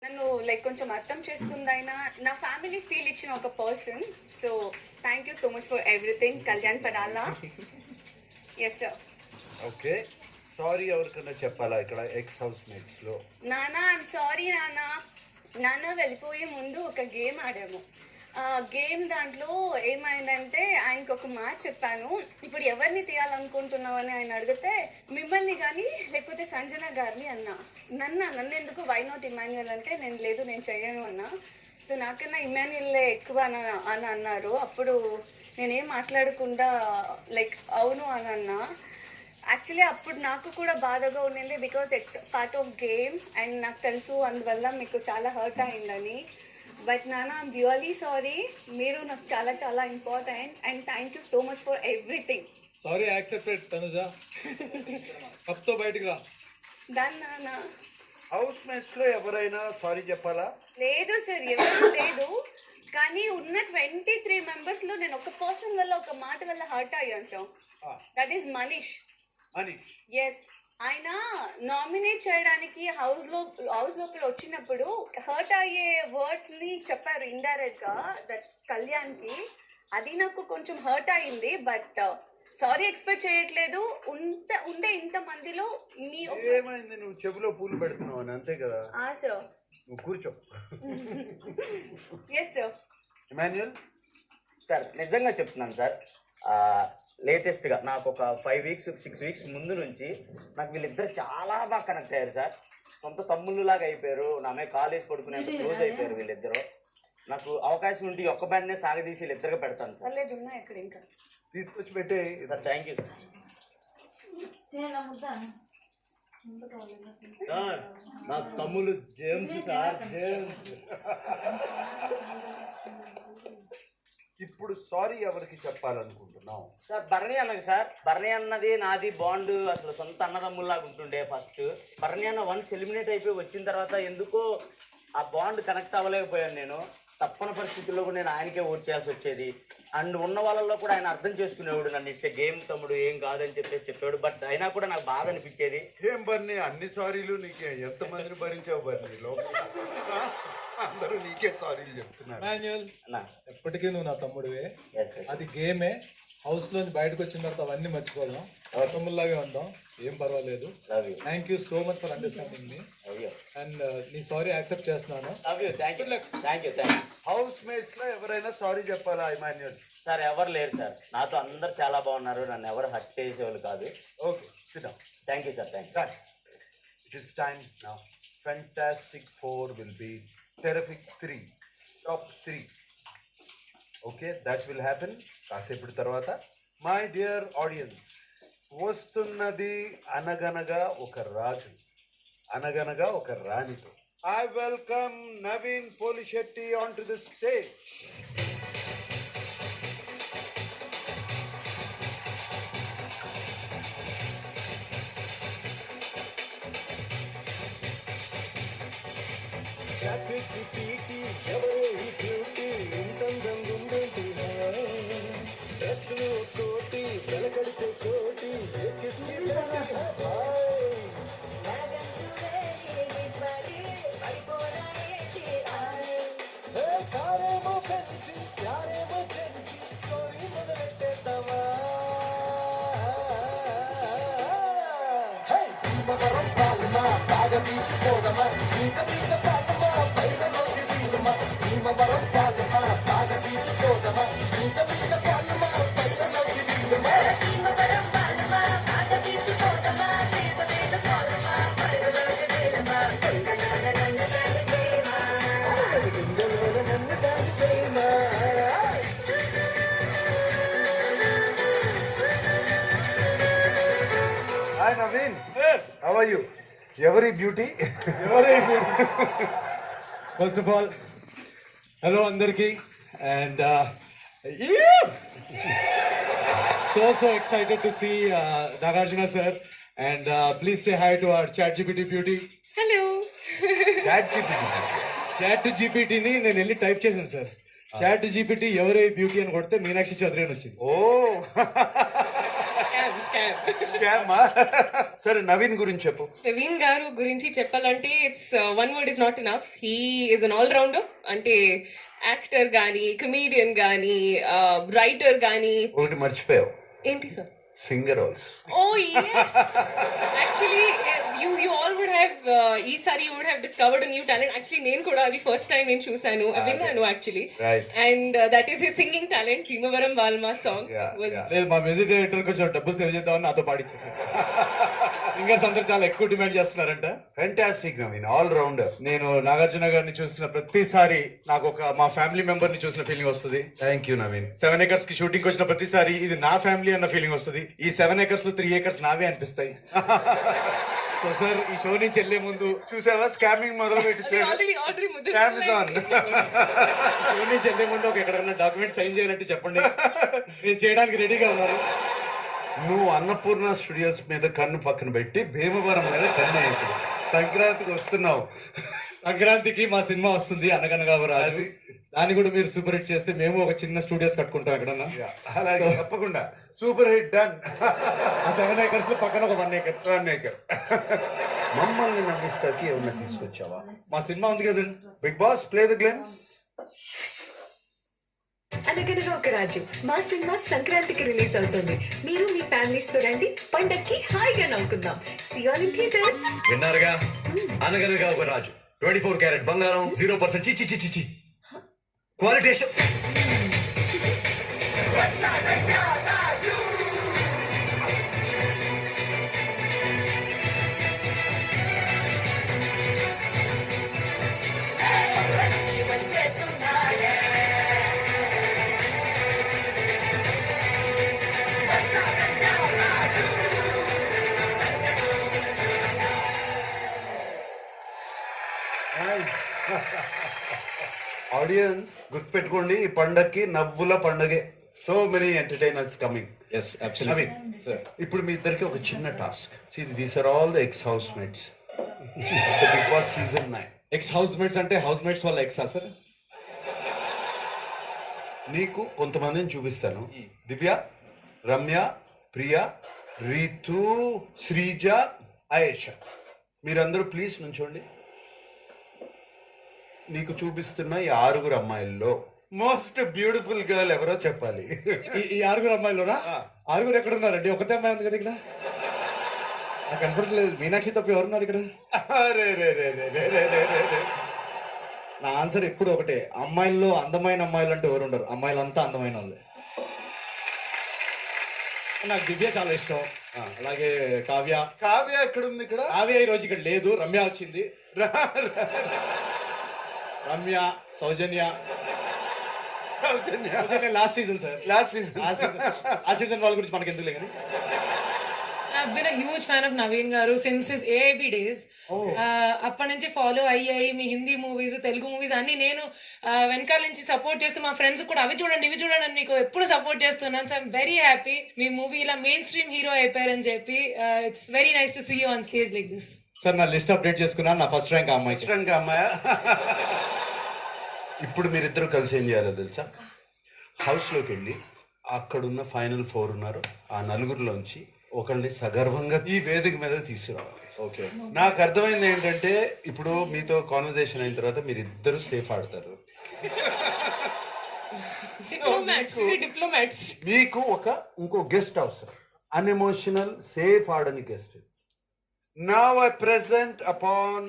నన్ను లైక్ కొంచెం అర్థం చేసుకుందైనా నా ఫ్యామిలీ ఫీల్ ఇచ్చిన ఒక person. So thank you so much for everything Kalyan పడాలా. Yes sir. ఓకే, సారీ ఎవరికన్నా చెప్పాలా ఇక్కడ ఎక్స్ హౌస్ మేట్స్లో? నానా ఐఎమ్ సారీ నాన్న. నాన్న వెళ్ళిపోయే ముందు ఒక గేమ్ ఆడాము. గేమ్ దాంట్లో ఏమైందంటే ఆయనకు ఒక మాట చెప్పాను, ఇప్పుడు ఎవరిని తీయాలనుకుంటున్నావు అని ఆయన అడిగితే మిమ్మల్ని కానీ లేకపోతే సంజన గారిని అన్నా. నన్ను ఎందుకు వై నాట్ ఇమాన్యుయల్ అంటే నేను లేదు నేను చెయ్యను అన్నా. సో నాకన్నా ఇమాన్యుయల్లే ఎక్కువ అని అన్నారు. అప్పుడు నేనేం మాట్లాడకుండా లైక్ అవును అని అన్నా. యాక్చువల్లీ అప్పుడు నాకు కూడా బాధగా ఉండింది, because it's part of game and నాకు తెలుసు అందువల్ల మీకు చాలా హర్ట్ అయిందని. బట్ నాన్న ఐమ్ రియలీ సారీ, మీరు నాకు చాలా చాలా important and thank you so much for everything. Sorry accepted Tanuja. కప్తో బయటికి రా. దాని నాన్న హౌస్ మేట్స్లో ఎవరైనా సారీ చెప్పాలా? లేదు సార్, ఎవరు లేదు. కానీ ఉన్న 23 మెంబర్స్లో నేను ఒక పర్సన్ వల్ల ఒక మాట వల్ల హర్ట్ అయ్యాను సార్. That is Manish. Manish, yes. ఆయన నామినేట్ చేయడానికి హౌస్ లోపల వచ్చినప్పుడు హర్ట్ అయ్యే వర్డ్స్ని చెప్పారు ఇండైరెక్ట్గా దట్ కళ్యాణ్కి. అది నాకు కొంచెం హర్ట్ అయింది. బట్ సారీ ఎక్స్పెక్ట్ చేయట్లేదు. ఉండే ఇంత మందిలో మీ ఏమైంది? నువ్వు చెవిలో పూలు పెడుతున్నావు అని అంతే కదా? సార్. నువ్వు కూర్చో. Yes sir. ఇమాన్యుయల్ సార్, నిజంగా చెప్తున్నాను సార్, లేటెస్ట్గా నాకు ఒక 5 వీక్స్ 6 వీక్స్ ముందు నుంచి నాకు వీళ్ళిద్దరు చాలా బాగా కనెక్ట్ అయ్యారు సార్. సొంత తమ్ముళ్ళలాగా అయిపోయారు. నా మీద కాలేజ్ పడుకునేంత క్లోజ్ అయిపోయారు వీళ్ళిద్దరు. నాకు అవకాశం ఉంటే ఒక్క బ్యాండ్నే సాగదీసి వీళ్ళిద్దరుగా పెడతాను సార్. లేదు ఉన్నాయి ఇక్కడ ఇంకా తీసుకొచ్చి పెట్టే sir. Thank you sir. Sir నా తమ్ముడు జేమ్స్ సార్, జేమ్స్. ఇప్పుడు సారీ ఎవరికి చెప్పాలనుకుంటున్నావు? సార్ భరణి అన్నకి సార్. భరణి అన్నది నాది బాండ్ అసలు సొంత అన్నదమ్ముల్లాగా ఉంటుండే. ఫస్ట్ భరణి అన్న వన్స్ ఎలిమినేట్ అయిపోయి వచ్చిన తర్వాత ఎందుకో ఆ బాండ్ కనెక్ట్ అవ్వలేకపోయాను నేను. తప్పని పరిస్థితుల్లో కూడా నేను ఆయనకే ఓట్ చేయాల్సి వచ్చేది. అండ్ ఉన్న వాళ్ళల్లో కూడా ఆయన అర్థం చేసుకునేవాడు నన్ను. ఇట్స్ గేమ్ తమ్ముడు, ఏం కాదని చెప్పేవాడు. బట్ అయినా కూడా నాకు బాధ అనిపించేది. ఏం బర్ని, అన్ని సారీలు నీకే? ఎంతమందిని భరించావు బర్ని? అందరూ నీకే సారీలు చెప్తున్నారు. మాన్యువల్, ఎప్పటికీ నువ్వు నా తమ్ముడివే. Yes, sir. అది గేమే. హౌస్ లోంచి బయటకు వచ్చిన తర్వాత అవన్నీ మర్చిపోదాం. తమ్ముళ్ళలాగే ఉందాం, ఏం పర్వాలేదు. Love you. Thank you so much for understanding me. Love you. And నీ సారీ యాక్సెప్ట్ చేస్తున్నాను. Love you. Thank you. Thank you. Thank you. House mates లో ఎవరైనా సారీ చెప్పాలా ఇమాన్యుయల్? సార్ ఎవరు లేరు సార్. నాతో అందరు చాలా బాగున్నారు. నన్ను ఎవరు హర్ట్ చేసేవాళ్ళు కాదు. Okay, SIT down. Thank you sir. Thank you. It is time now. Fantastic 4 will be terrific 3. Top 3. Okay, that will happen. కాసేపటి తర్వాత. My dear audience, వస్తున్నది అనగనగా ఒక రాజు, అనగనగా ఒక రాణితో. I welcome Naveen Polishetty onto the stage. చాటిచిపీటి ఎవరో ఈ beauty ఇంతందంగుందేంటి డ్రెస్సులు కోటి వెలకడితే కోటి ఎక్కిస్తే కారేమో కలిసి ప్యారేమో కలిసి స్టోరీ మొదలెట్టేద్దామా? భీమవరం పాలమా బాగా తీర్చిపోదమా? మీద మీద పాలమా పైరలోకి వీలమా? భీమవరం పాలమా బాగా తీర్చిపోదమా? మీద మీద పాలమా పైరలోకి వీలమా? నన్ను దాని చేయమా? Hi Naveen. How are you? Every beauty. First of all hello అందరికీ. And so excited to see Nagarjuna sir. And please say hi to our chat GPT beauty. Hello. Chat జీపీటీని నేను వెళ్ళి టైప్ చేశాను సార్. చాట్ జీపీటీ ఎవరే beauty అని కొడితే మీనాక్షి చౌదరి అని వచ్చింది. Oh. స్కామా? సరే నవీన్ గురించి చెప్పు. నవీన్ గారు గురించి చెప్పాలంటే it's one word is not enough. He is an all rounder. అంటే యాక్టర్ కానీ, కమీడియన్ కానీ, రైటర్ కానీ. ఒకటి మర్చిపోయావు, ఏంటి sir? Singer also. Oh yes, actually, you all would have ఈసారి you would have discovered a new talent. Actually, నేను కూడా అది ఫస్ట్ టైం నేను చూసాను, విన్నాను actually. Right. And that is his singing talent. Bhimavaram వాల్మా song was. లేదు, మా మ్యూజిక్ డైరెక్టర్ కొంచెం డబ్బులు సేవ్ చేద్దామని నాతో పాడించేసారు. సింగర్స్ అందరూ చాలా ఎక్కువ డిమాండ్ చేస్తున్నారంట. Fantastic Naveen, all rounder. నేను నాగార్జున గారిని చూసిన ప్రతిసారి నాకు మా ఫ్యామిలీ మెంబర్ ని చూసిన ఫీలింగ్ వస్తుంది. Thank you Naveen. 7 acres కి షూటింగ్ వచ్చిన ప్రతిసారి ఇది నా ఫ్యామిలీ అన్న ఫీలింగ్ వస్తుంది. ఈ 7 acres లో 3 acres నావే అనిపిస్తాయి. సో సార్, ఈ షో నుంచి వెళ్లే ముందు చూసావా స్కామింగ్ మొదలు already పెట్టి ముద్ర అమెజాన్. షో నుంచి వెళ్లే ముందు ఒక ఎక్కడన్నా డాక్యుమెంట్ సైన్ చేయాలంటే చెప్పండి, నేను చేయడానికి రెడీగా ఉన్నాను. నువ్వు అన్నపూర్ణ స్టూడియోస్ మీద కన్ను పక్కన పెట్టి భీమవరం మీద కన్ను అయ్యింది. సంక్రాంతికి వస్తున్నావు. సంక్రాంతికి మా సినిమా వస్తుంది, అనగనగా ఒక రాజు. దాన్ని కూడా మీరు సూపర్ హిట్ చేస్తే మేము ఒక చిన్న స్టూడియోస్ కట్టుకుంటాం ఎక్కడన్నా. అలాగే తప్పకుండా సూపర్ హిట్ డన్. ఆ 7 acres లో పక్కన ఒక 1 acre. మమ్మల్ని నమ్మిస్తాకి ఏమన్నా తీసుకొచ్చావా? మా సినిమా ఉంది కదండి. Bigg Boss play the glimpse. Anaganaga Oka రాజు మా సినిమా సంక్రాంతికి రిలీజ్ అవుతుంది. మీరు మీ ఫ్యామిలీస్ తో రండి, పండక్కి హాయిగా నవ్వుకుందాం. See you all in theaters. విన్నారుగా, అనగనగా ఒక రాజు 24 క్యారెట్ బంగారం, 0% చిచి చిచి చిచి క్వాలిటీ. ఆడియన్స్ గుర్తుపెట్టుకోండి, ఈ పండక్కి నవ్వుల పండగే. So many entertainers coming. Yes, absolutely. Sir. ఇప్పుడు మీ ఇద్దరికి ఒక చిన్న task. These are all the ex housemates. Bigg Boss season 9. Ex housemates అంటే హౌస్ మేట్స్ వాళ్ళ ఎక్సా సార్? నీకు కొంతమందిని చూపిస్తాను. దివ్య, రమ్య, ప్రియా, రీతు, శ్రీజ, ఆయేషా. మీరందరూ ప్లీజ్ నుంచోండి. నీకు చూపిస్తున్న ఈ 6 అమ్మాయిల్లో మోస్ట్ బ్యూటిఫుల్ గర్ల్ ఎవరో చెప్పాలి. ఈ 6 అమ్మాయిలోనా? 6 ఎక్కడ ఉన్నారండి? ఒకటే అమ్మాయి ఉంది కదా ఇక్కడ, నాకు కనపడట్లేదు. మీనాక్షి తప్ప ఎవరున్నారు ఇక్కడ? అరే రే రే రే రే రే రే రే రే. నా ఆన్సర్ ఎప్పుడు ఒకటే, అమ్మాయిల్లో అందమైన అమ్మాయిలు అంటే ఎవరు ఉండరు, అమ్మాయిలంతా అందమైన వాళ్ళే. నాకు దివ్య చాలా ఇష్టం, అలాగే కావ్య. కావ్య ఎక్కడ ఉంది ఇక్కడ? కావ్య ఈ రోజు ఇక్కడ లేదు, రమ్య వచ్చింది. రమ్య, సౌజన్య లాస్ట్ సీజన్ సార్. ఆ సీజన్ వాళ్ళ గురించి మనకి ఎందుకు కానీ. I've been a huge fan of Naveen garu since his AIB days. అప్పటి నుంచి ఫాలో అయ్యాయి మీ హిందీ మూవీస్, తెలుగు మూవీస్ అన్ని నేను వెనకాల నుంచి సపోర్ట్ చేస్తూ మా ఫ్రెండ్స్ కూడా అవి చూడండి ఇవి చూడండి అని మీకు ఎప్పుడు సపోర్ట్ చేస్తున్నాను. సో ఐఎమ్ వెరీ హ్యాపీ మీ మూవీ ఇలా మెయిన్ స్ట్రీమ్ హీరో అయిపోయారని చెప్పి. It's very nice to see you on stage like this. Sir నా లిస్ట్ అప్డేట్ చేసుకున్నాను, నా ఫస్ట్ ర్యాంక్ అమ్మాయి. అమ్మాయ. ఇప్పుడు మీరిద్దరు కలిసి ఏం చేయాలో తెలుసా? హౌస్లోకి వెళ్ళి అక్కడున్న ఫైనల్ 4 ఉన్నారు, ఆ నలుగురిలోంచి ఒకరిని సగర్వంగా ఈ వేదిక మీద తీసుకురావాలి. ఓకే. నాకు అర్థమైంది ఏంటంటే, ఇప్పుడు మీతో కాన్వర్జేషన్ అయిన తర్వాత మీరు ఇద్దరు సేఫ్ ఆడతారు. డిప్లొమాట్స్. మీకు ఇంకో గెస్ట్ అవసరం, అన్ఎమోషనల్ సేఫ్ ఆడని guest. Now I present upon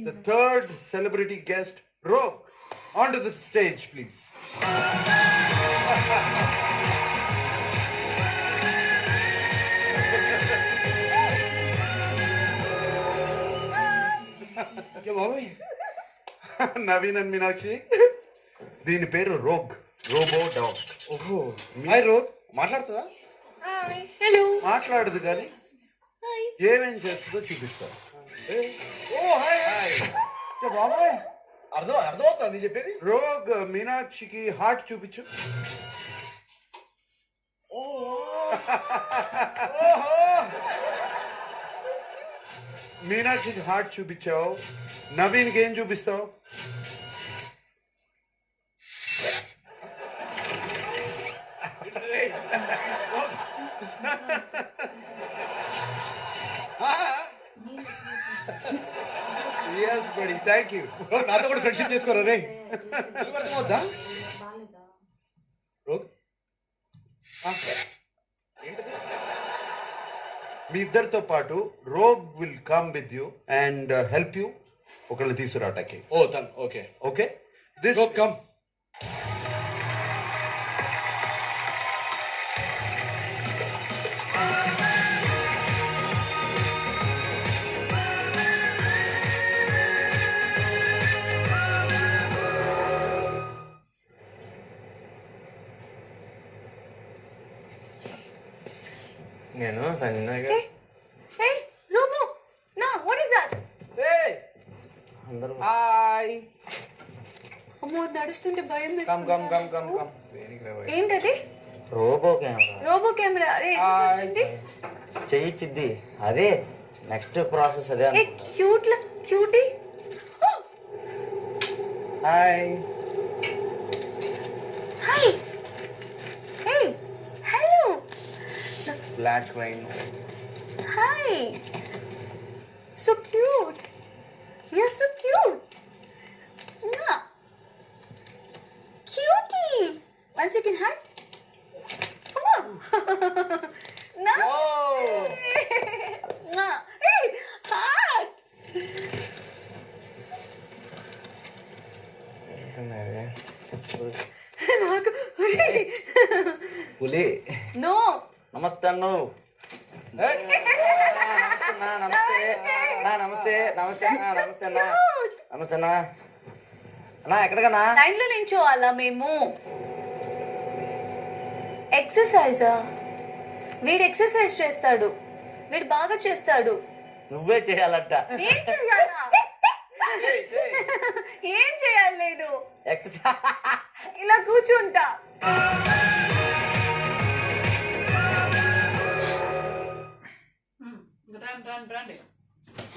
the third celebrity guest, Rogue. Onto the stage, please. Naveen and Meenakshi. దీని పేరు రోగ్, రోబో డాగ్. ఓహో, హాయ్ రోగ్. మాట్లాడుతుందా? హలో. మాట్లాడదు కానీ ఏమేం చేస్తుందో చూపిస్తాను. ఓ హాయ్ హాయ్. బాబాయ్ అర్థమవుతా నీ చెప్పేది? రోగ్, మీనాక్షికి హార్ట్ చూపించు. మీనాక్షికి హార్ట్ చూపించావు, నవీన్కి ఏం చూపిస్తావు? బడి థ్యాంక్ యూ. నాతో కూడా ఫ్రెండ్షిప్ చేసుకోరా రే. తెలుగు అర్థమవుద్దా? రోగ్? ఆ, ఏంటిది? మీ ఇద్దరితో పాటు rogue will come with you and help you ఒకళ్ళు తీసుకురావటానికి. ఓ తన్ okay. Okay this rogue come. నేను సన్నగా Hey, Robo! No, what is that? అందరూ అమ్మో నడుస్తుంటే భయం కమ్ కమ్ కమ్ కమ్ వేస్తుంది. కమ్ ఏంటది? Robo camera robo camera. అదే ఎందుకు వచ్చింది? చేయించిద్ది అదే నెక్స్ట్ ప్రాసెస్ అదే ఏ cutie. Hi hi. Hey hello. Black rain hi. So cute. You're so cute. Mwah. Cutie. One second, hi. Come on. No. Mwah. Hey, heart. నాకు పులి నో. నమస్తే అన్ను నమస్తే నమస్తే నమస్తే అన్నా నమస్తే అన్నా అన్నా ఎక్కడికన్నా లైన్లో నించోవాలా మేము? ఎక్సర్సైజా? వీడు ఎక్సర్సైజ్ చేస్తాడు, వీడు బాగా చేస్తాడు. నువ్వే చేయాలంట ఏం చేయాలా? ఏం చేయాలి నేను? ఎక్సర్సైజ్ ఇలా కూర్చుంటా. రండి